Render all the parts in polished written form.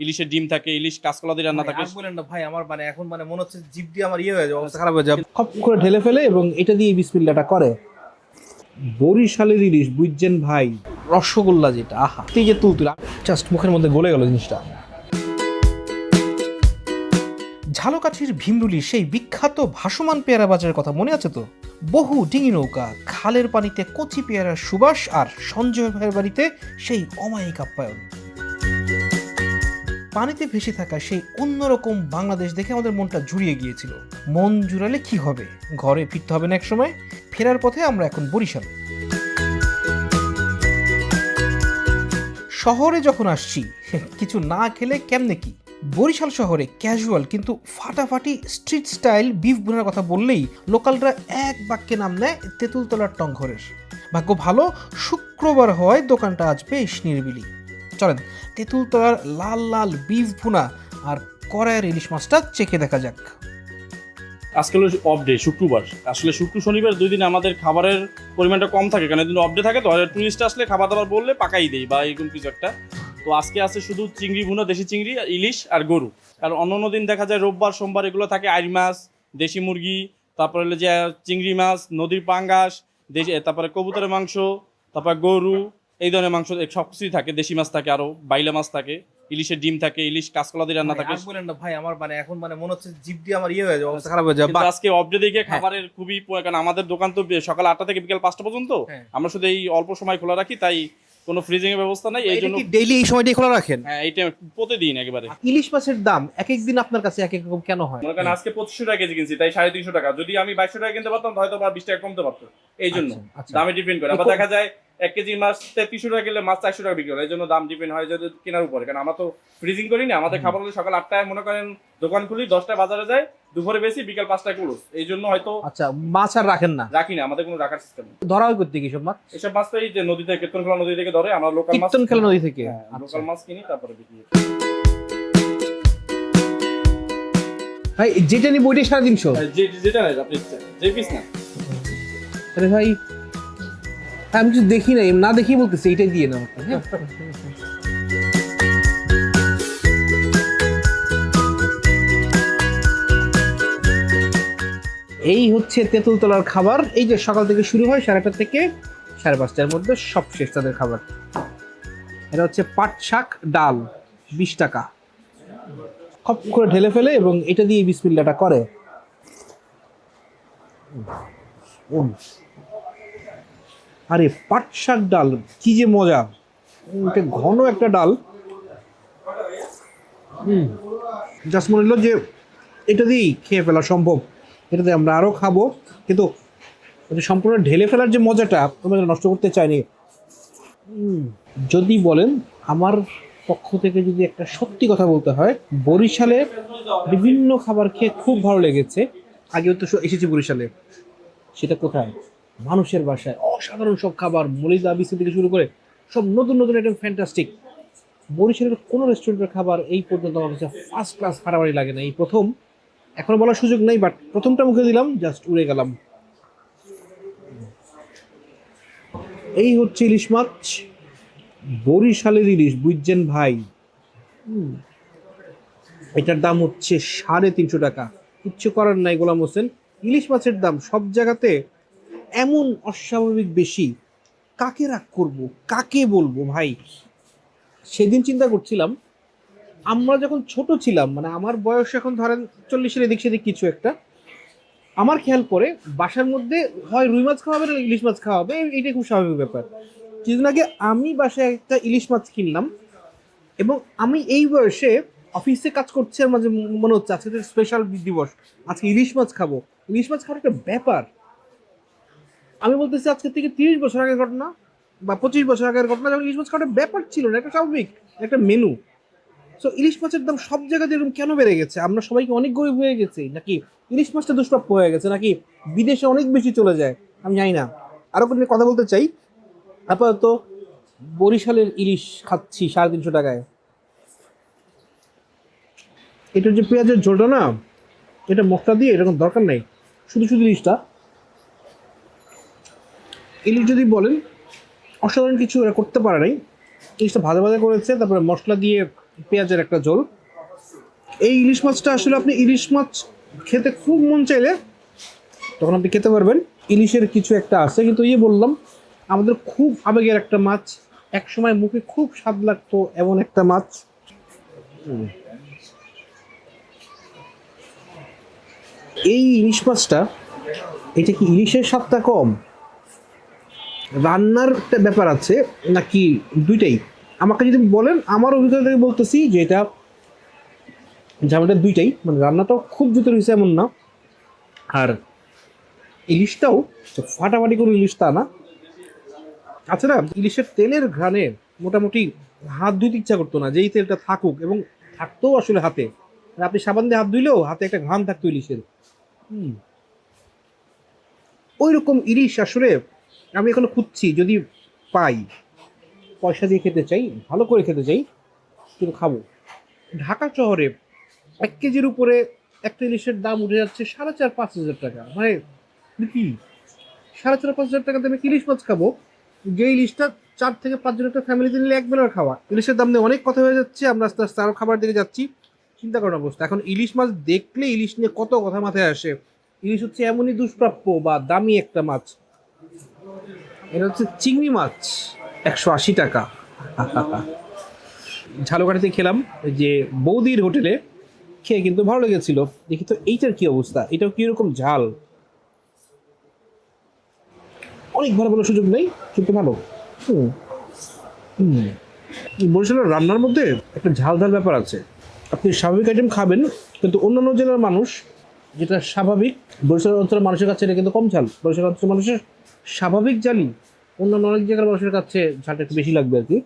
ইলিশের ডিম থাকে, ইলিশ কাঁচকলা দিয়ে রান্না থাকে। বলেন না ভাই, আমার মানে এখন মানে মনে হচ্ছে জিভ দিয়ে আমার ইয়ে হয়ে যাবে, অবস্থা খারাপ হয়ে যাবে। খপ করে ঢেলে ফেলে এবং এটা দিয়ে বিসমিল্লাটা করে। বরিশালের ইলিশ বুঝছেন ভাই, রসগোল্লা যেটা, আহা এই যে তুলতুলা, জাস্ট মুখের মধ্যে গলে গেল জিনিসটা। ঝালকাঠির ভীমরুলির সেই বিখ্যাত ভাসমান পেয়ারা বাজারের কথা মনে আছে তো? বহু ডিঙি নৌকা, খালের পানিতে কচি পেয়ারার সুবাস, আর সঞ্জয় ভাইয়ের বাড়িতে সেই অমায়িক আপ্যায়ন। পানিতে ভেসে থাকা সেই অন্যরকম বাংলাদেশ দেখে আমাদের মনটা জুড়িয়ে গিয়েছিল। মন জুড়ালে কি হবে, ঘরে ফিরতে হবে না এক সময়। ফেরার পথে আমরা এখন বরিশাল শহরে যখন আসছি, কিছু না খেলে কেমনে কি। বরিশাল শহরে ক্যাজুয়াল কিন্তু ফাটাফাটি স্ট্রিট স্টাইল বিফ ভুনার কথা বললেই লোকালরা এক বাক্যে নাম নেয় তেঁতুলতলার টংঘরের। ভাগ্য ভালো শুক্রবার হওয়ায় দোকানটা আজ বেশ নিরিবিলি। চলেন তেঁতুলতলার লাল লাল বিফ ভুনা আর কড়াইয়ের ইলিশ মাছটা চেখে দেখা যাক। আজকে হলো অফ ডে, শুক্রবার। আসলে শুক্র শনিবার 2 দিন আমাদের খাবারের পরিমাণটা কম থাকে, কারণ এদিন অফ ডে থাকে, তো টুরিস্ট আসলে খাবার দাবার বললে পাকাই দেই বা এরকম কিছু একটা। তো আজকে আছে শুধু চিংড়ি ভুনা, দেশি চিংড়ি, ইলিশ আর গরু। কারণ অন্য দিন দেখা যায় রোববার সোমবার এগুলো থাকে আইড় মাছ, দেশি মুরগি, তারপরে হলো যে চিংড়ি মাছ, নদীর পাঙ্গাস, তারপরে কবুতরের মাংস, তারপর গরু, এই ধরনের মাংস সব কিছুই থাকে। দেশি মাছ থাকে, আরো বাইলা মাছ থাকে, ইলিশের ডিম থাকে, ইলিশ কাঁচকলা দিয়ে রান্না থাকে। বলেন না ভাই, আমার মানে এখন মানে মনে হচ্ছে জিভ দিয়ে আমার ইয়ে হয়ে যাবে, অবস্থা খারাপ হয়ে যাবে। কিন্তু আজকে অফ ডে দেখে খাবারের খুবই কারণ আমাদের দোকান তো সকাল 8টা থেকে বিকাল 5টা পর্যন্ত, আমরা শুধু এই অল্প সময় খোলা রাখি, তাই কোনো ফ্রিজিং এর ব্যবস্থা নাই। এই জন্য ডেইলি এই সময়টাই খোলা রাখেন? হ্যাঁ, এইটা প্রতিদিন একেবারে। ইলিশ মাছের দাম এক এক দিন আপনার কাছে এক এক রকম কেন হয়? মনে করেন আজকে 2500 টাকা কেজি কিনছি, তাই 350 টাকা। যদি আমি 2200 টাকা কিনতে পারতাম হয়তো বা 20 টাকা কমতে পারতো। এই জন্য দামে ডিপেন্ড করে। আবার দেখা যায় 1 কেজি মাছ 3300 টাকা কিনলে মাছ 400 টাকা বিক্রি হয়, এই জন্য দাম ডিপেন্ড হয় যদি কেনার উপরে। কারণ আমরা তো ফ্রিজিং করি না, আমাদের খাবার হলো সকাল 8টায় মনে করেন দোকান খুলি, 10টায় বাজারে যায়, দুপুরে বেশি, বিকাল 5টায় ক্লোজ। এই জন্য হয়তো আচ্ছা, মাছ আর রাখেন না? রাখি না, আমাদের কোনো রাখার সিস্টেম নেই। ধরা হয় করতে কি সব মাছ? এসব মাছ তো এই যে নদী থেকে, কেতনখোলা নদী থেকে ধরে, আমরা লোকাল মাছ, কেতনখোলা নদী থেকে লোকাল মাছ কিনি, তারপরে বিক্রি করি। ভাই যেটা নিব ওইটাই 350? যেটা নেই আপনি যে পিস না। আরে ভাই আমি কিছু দেখি না, না দেখি বলতেছি এইটাই দিয়ে নাও। এই হচ্ছে তেঁতুলতলার খাবার। এই যে সকাল থেকে শুরু হয় 4:30 থেকে 5:30টার মধ্যে সব শেষ তাদের খাবার। এটা হচ্ছে পাট শাক ডাল, 20 টাকা। খপ করে ঢেলে ফেলে এবং এটা দিয়ে বিসমিল্লাটা করে। আরে পাট শাক ডাল কি যে মজা, এটা ঘন একটা ডাল। জাস্ট মনে হলো যে এটা দিয়েই খেয়ে ফেলা সম্ভব, এটাতে আমরা আরও খাবো, কিন্তু এটা সম্পূর্ণ ঢেলে ফেলার যে মজাটা তোমরা নষ্ট করতে চাইনি। যদি বলেন আমার পক্ষ থেকে যদি একটা সত্যি কথা বলতে হয়, বরিশালে বিভিন্ন খাবার খেয়ে খুব ভালো লেগেছে। আগেও তো এসেছি বরিশালে, সেটা কোথায়? মানুষের বাসায় অসাধারণ সব খাবার, মলিদা বিস্কুট থেকে শুরু করে সব নতুন নতুন আইটেম, ফ্যান্টাস্টিক। বরিশালের কোনো রেস্টুরেন্টের খাবার এই পর্যন্ত আমার কাছে ফার্স্ট ক্লাস ফাটাফাটি লাগে না। এই প্রথম, এখনো বলার সুযোগ নেই, বাট প্রথমটা মুখে দিলাম, জাস্ট উড়ে গেলাম। এই হচ্ছে ইলিশ মাছ, বরিশালের ইলিশ বুঝছেন ভাই। এটার দাম হচ্ছে 350 টাকা। কিচ্ছু করার নাই গোলাম হোসেন, ইলিশ মাছের দাম সব জায়গাতে এমন অস্বাভাবিক বেশি। কাকে রাগ করবো, কাকে বলবো ভাই? সেদিন চিন্তা করছিলাম, আমরা যখন ছোট ছিলাম, মানে আমার বয়স এখন ধরেন 40-এর এদিক সেদিক কিছু একটা, আমার খেয়াল করে বাসার মধ্যে হয় রুই মাছ খাওয়াবে না ইলিশ মাছ খাওয়াবে, এইটাই খুব স্বাভাবিক ব্যাপার। কিছুদিন আগে আমি বাসায় একটা ইলিশ মাছ কিনলাম, এবং আমি এই বয়সে অফিসে কাজ করছি, আর মাঝে মনে হচ্ছে আজকে স্পেশাল দিবস, আজকে ইলিশ মাছ খাবো। ইলিশ মাছ খাওয়ার একটা ব্যাপার, আমি বলতেছি আজকে থেকে 30 বছর আগের ঘটনা বা 25 বছর আগের ঘটনা, যখন ইলিশ মাছ খাওয়ার ব্যাপার ছিল না, একটা স্বাভাবিক একটা মেনু। সো ইলিশ মাছের দাম সব জায়গাতে এরকম কেন বেড়ে গেছে? আমরা সবাইকে অনেক গরিব হয়ে গেছি, নাকি ইলিশ মাছটা দুষ্প্রাপ্য হয়ে গেছে, নাকি বিদেশে অনেক বেশি চলে যায়, আমি জানি না। আরও কোনো কথা বলতে চাই, আপাতত বরিশালের ইলিশ খাচ্ছি 350 টাকায়। এটার যে পেঁয়াজের ঝোলটা না, এটা মশলা দিয়ে এরকম দরকার নাই, শুধু শুধু ইলিশটা। ইলিশ যদি বলেন অসাধারণ কিছু এরা করতে পারে নাই, ইলিশটা ভাজা ভাজা করেছে, তারপরে মশলা দিয়ে পেঁয়াজের একটা ঝোল। এই ইলিশ মাছটা আসলে আপনি ইলিশ মাছ খেতে খুব মন চাইলে তখন আপনি খেতে পারবেন। ইলিশের কিছু একটা আছে, কিন্তু বললাম আমাদের খুব আবেগের একটা মাছ, এক সময় মুখে খুব স্বাদ লাগতো এমন একটা মাছ। এই ইলিশ মাছটা, এটা কি ইলিশের স্বাদটা কম, রান্নার একটা ব্যাপার আছে নাকি দুইটাই? আমাকে যদি বলেন, আমার অভিজ্ঞতা থেকে বলতেছি যে এটা ঝামেলাটা দুইটাই, মানে রান্নাটাও খুব জুতো রয়েছে এমন না, আর ইলিশটাও ফাটাফাটি করে ইলিশ তা না। আচ্ছা না, ইলিশের তেলের ঘ্রাণে মোটামুটি হাত ধুইতে ইচ্ছা করতো না, যেই তেলটা থাকুক, এবং থাকতেও আসলে হাতে, আর আপনি সাবান দিয়ে হাত ধুইলেও হাতে একটা ঘ্রাণ থাকতো ইলিশের। ওই রকম ইলিশ আসলে আমি এখনো খুঁজছি, যদি পাই পয়সা দিয়ে খেতে চাই, ভালো করে খেতে চাই, কিন্তু খাবো। ঢাকা শহরে 1 কেজির উপরে একটা ইলিশের দাম উঠে যাচ্ছে 4,500-5,000 টাকা। মানে কি 4,500-5,000 টাকা দামে ইলিশ মাছ খাবো, যে ইলিশটা 4 থেকে 5 জন একটা ফ্যামিলিতে নিলে এক বেলার খাওয়া। ইলিশের দাম নিয়ে অনেক কথা হয়ে যাচ্ছে, আমরা আস্তে আস্তে আরও খাবার দিকে যাচ্ছি। চিন্তা করার অবস্থা। এখন ইলিশ মাছ দেখলে ইলিশ নিয়ে কত কথা মাথায় আসে। ইলিশ হচ্ছে এমনই দুষ্প্রাপ্য বা দামি একটা মাছ। এটা হচ্ছে চিংড়ি মাছ, 180 টাকা। ঝালকাঠিতে খেলাম যে বৌদির হোটেলে, খেয়ে কিন্তু ভালো লেগেছিল। দেখি তো এইটার কি অবস্থা, এটাও কিরকম ঝাল। অনেক ভালো ভালো সুযোগ নেই, কিন্তু ভালো। বরিশালের রান্নার মধ্যে একটা ঝাল ঝাল ব্যাপার আছে। আপনি স্বাভাবিক আইটেম খাবেন, কিন্তু অন্যান্য জেলার মানুষ, যেটা স্বাভাবিক, বরিশাল অঞ্চলের মানুষের কাছে এটা কিন্তু কম ঝাল। বরিশাল অঞ্চলের মানুষের স্বাভাবিক ঝালই অন্যান্য অনেক জায়গার মানুষের কাছে ঝালটা একটু বেশি লাগবে আর কি।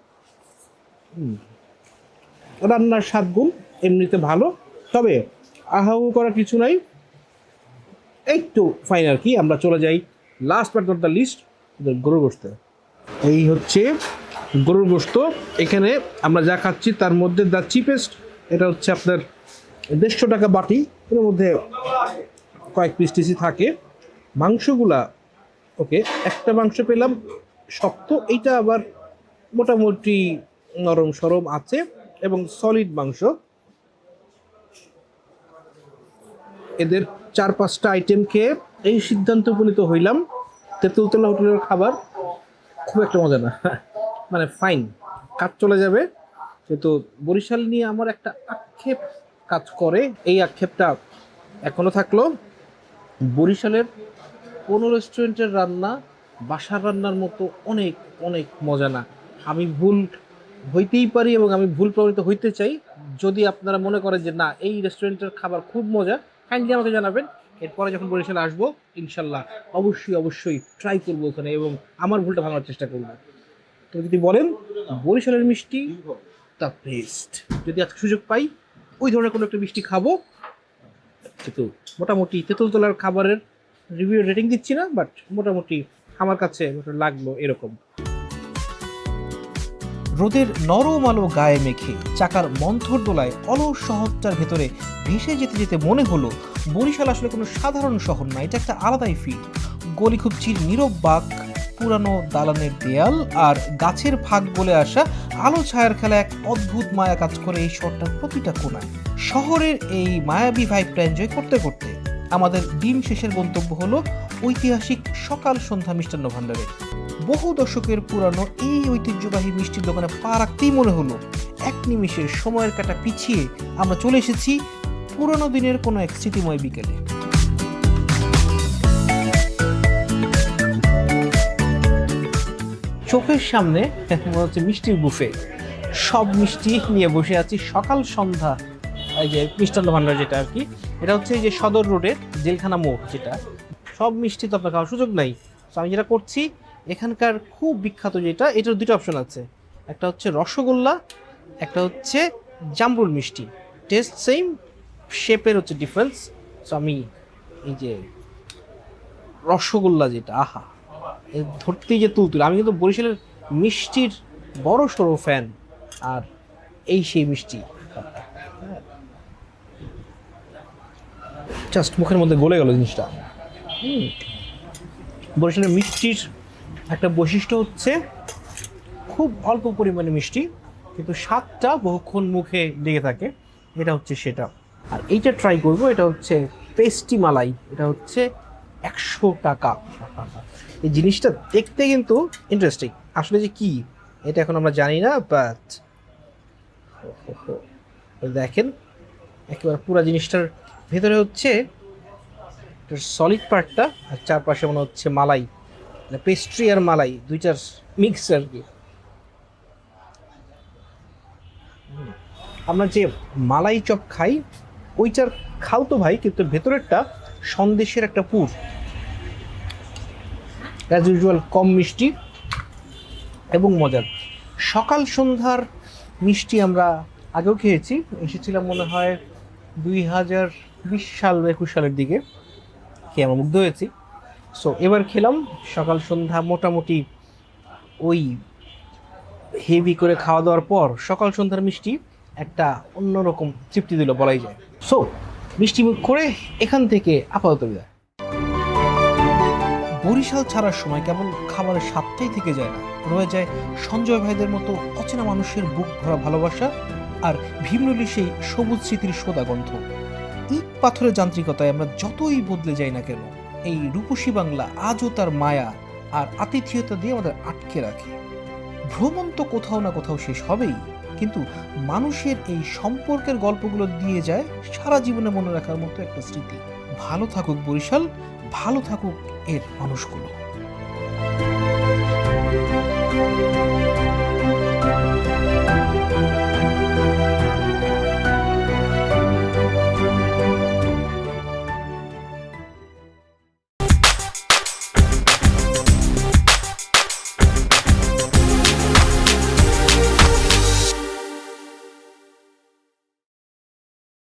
রান্নার স্বাদ গুণ এমনিতে ভালো, তবে আহাউ করার কিছু নাই, একটু ফাইন আর কি। আমরা চলে যাই last but not the least, গরুর গোস্ত। এই হচ্ছে গরুর গোস্ত। এখানে আমরা যা খাচ্ছি তার মধ্যে দ্য চিপেস্ট, এটা হচ্ছে আপনার 150 টাকা বাটি, এর মধ্যে কয়েক পিস টিসি থাকে। মাংসগুলা ওকে, একটা মাংস পেলাম শক্ত, এইটা আবার মোটামুটি নরম সরম আছে এবং সলিড মাংস। এদের 4-5টা আইটেম খেয়ে এই সিদ্ধান্ত উপনীত হইলাম, তেঁতুলতলা হোটেলের খাবার খুব একটা মজা না, মানে ফাইন, কাজ চলে যাবে। কিন্তু বরিশাল নিয়ে আমার একটা আক্ষেপ কাজ করে, এই আক্ষেপটা এখনো থাকলো। বরিশালের কোনো রেস্টুরেন্টের রান্না বাসার রান্নার মতো অনেক অনেক মজা না। আমি ভুল হইতেই পারি এবং আমি ভুল প্রমাণিত হইতে চাই। যদি আপনারা মনে করেন যে না, এই রেস্টুরেন্টের খাবার খুব মজা, কাইন্ডলি আমাকে জানাবেন। এরপরে যখন বরিশালে আসবো, ইনশাল্লাহ অবশ্যই ট্রাই করবো ওখানে, এবং আমার ভুলটা ভাঙার চেষ্টা করবো। তো যদি বলেন বরিশালের মিষ্টি দ্য বেস্ট, যদি আজকে সুযোগ পাই ওই ধরনের কোনো একটা মিষ্টি খাবো। কিন্তু মোটামুটি তেঁতুলতলার খাবারের রিভিউ রেটিং দিচ্ছি না, বাট মোটামুটি আমার কাছে লাগলো এরকম। রোদের নরম আলো গায়ে মেখে চাকার মন্থর দোলায় অলস শহরটার ভেতরে ভেসে যেতে যেতে মনে হলো বরিশাল আসলে কোনো সাধারণ শহর না, এটা একটা আলাদাই ফিল। গলি খুব নীরব বাঁক, পুরানো দালানের দেয়াল আর গাছের ফাঁক বলে আসা আলো ছায়ার খেলা এক অদ্ভুত মায়া কাজ করে এই শহরটার প্রতিটা কোণায়। শহরের এই মায়াবী ভাইবটা এনজয় করতে করতে আমাদের দিন শেষের গন্তব্য হলো ঐতিহাসিক সকাল সন্ধ্যা মিষ্টান্ন ভাণ্ডারে। বহু দশকের পুরানো এই ঐতিহ্যবাহী মিষ্টির দোকানে পা রাখতেই মনে হলো এক নিমিষে সময়ের কাঁটা পিছিয়ে আমরা চলে এসেছি পুরনো দিনের কোনো এক স্মৃতিময় বিকেলে। চোখের সামনে মনে হচ্ছে মিষ্টির বুফে, সব মিষ্টি নিয়ে বসে আছি সকাল সন্ধ্যা। এই যে মিষ্টান্ন ভাণ্ডার যেটা আর কি, এটা হচ্ছে এই যে সদর রোডের জেলখানা মোড়, যেটা সব মিষ্টি তো আপনার খাওয়ার সুযোগ নাই। তো আমি যেটা করছি, এখানকার খুব বিখ্যাত যেটা, এটার দুটো অপশন আছে, একটা হচ্ছে রসগোল্লা, একটা হচ্ছে জামরুল মিষ্টি। টেস্ট সেম, শেপের হচ্ছে ডিফারেন্স। সো আমি এই যে রসগোল্লা যেটা, আহা, ধরতেই যে তুলতুল। আমি কিন্তু বরিশালের মিষ্টির বড় সড়ো ফ্যান, আর এই সেই মিষ্টি জাস্ট মুখের মধ্যে গলে গেল জিনিসটা। বরিশালের মিষ্টির একটা বৈশিষ্ট্য হচ্ছে খুব অল্প পরিমাণে মিষ্টি, কিন্তু স্বাদটা বহুক্ষণ মুখে লেগে থাকে, এটা হচ্ছে সেটা। আর এইটা ট্রাই করব, এটা হচ্ছে পেস্টি মালাই, এটা হচ্ছে 100 টাকা। এই জিনিসটা দেখতে কিন্তু ইন্টারেস্টিং, আসলে যে কি এটা এখন আমরা জানি না, বাট দেখেন একেবারে পুরো জিনিসটার ভেতরে হচ্ছে সলিড পার্টটা, আর চারপাশে মনে হচ্ছে মালাই, পেস্ট্রি আর মালাই দুইটার মিক্স আর কি। আমরা যে মালাই চপ খাই ওইটার খাওতো ভাই, কিন্তু ভেতরেরটা সন্দেশের একটা পুর, অ্যাজ ইউজুয়াল কম মিষ্টি এবং মজার। সকাল সন্ধ্যার মিষ্টি আমরা আগেও খেয়েছি, এসেছিলাম মনে হয় 2020 সাল 21 সালের দিকে, খেয়ে আমরা মুগ্ধ হয়েছি। সো এবার খেলাম সকাল সন্ধ্যা মোটামুটি ওই হেভি করে খাওয়া দাওয়ার পর সকাল সন্ধ্যার মিষ্টি একটা অন্যরকম তৃপ্তি দিল বলাই যায়। সো মিষ্টি মুখ করে এখান থেকে আপাতত বিদায়। বরিশাল ছাড়ার সময় কেমন খাবারের স্বাদটাই থেকে যায় না, রয়ে যায় সঞ্জয় ভাইদের মতো অচেনা মানুষের বুক ভরা ভালোবাসা আর ভিমরুলি সেই সবুজ স্মৃতির সোদা গন্ধ। ইট পাথরের যান্ত্রিকতায় আমরা যতই বদলে যাই না কেন, এই রূপসী বাংলা আজও তার মায়া আর আতিথেয়তা দিয়ে আমাদের আটকে রাখে। ভ্রমণ তো কোথাও না কোথাও শেষ হবেই, কিন্তু মানুষের এই সম্পর্কের গল্পগুলো দিয়ে যায় সারা জীবনে মনে রাখার মতো একটা স্মৃতি। ভালো থাকুক বরিশাল, ভালো থাকুক এর মানুষগুলো।